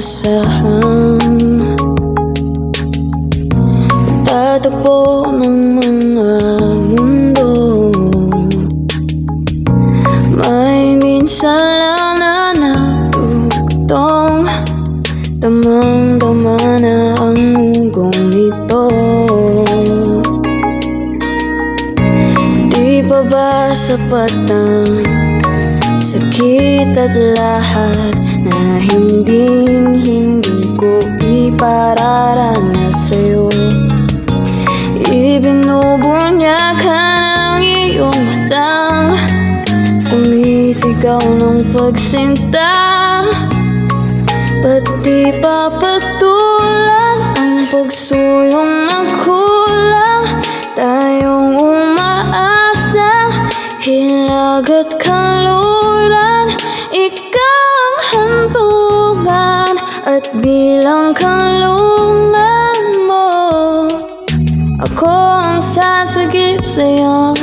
basahan. Tatagpo ng mga mundo, may minsan lang na natutong tamang-tama na ang ugong ito. Di pa ba sapat ang sakit at lahat na hindi ko ipararanas sa'yo? Ibinubunyag ka ng iyong matang, sumisigaw ng pagsinta, pati papatulan ang pagsuyong nagkulang. Tayong umaasa, hilag at kaluran, ikaw ang hantungan at bilang kalungan mo, ako ang sasagip sa'yo.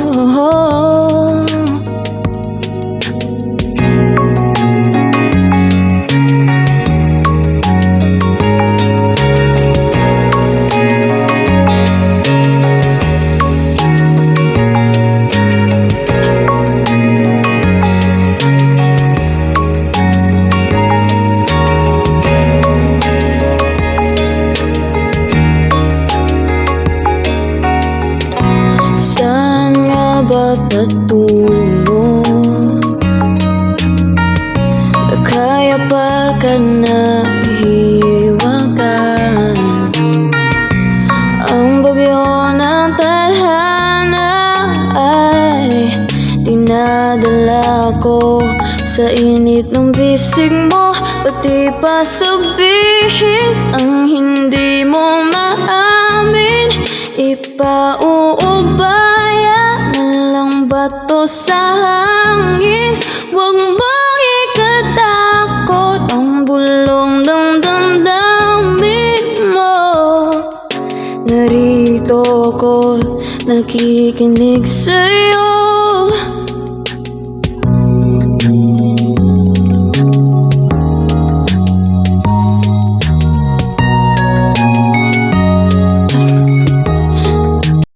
Saan nga ba patungo? Kaya pa ka na hiwagan ang bagyo ng tadhana ay dinadala ko sa init ng bisig mo, pati pa sabihin ang hindi mo maamin. Ipauubaya na lang bato sa hangin, huwag mong ikatakot ang bulong ng damdamin mo. Narito ko, nakikinig sa'yo.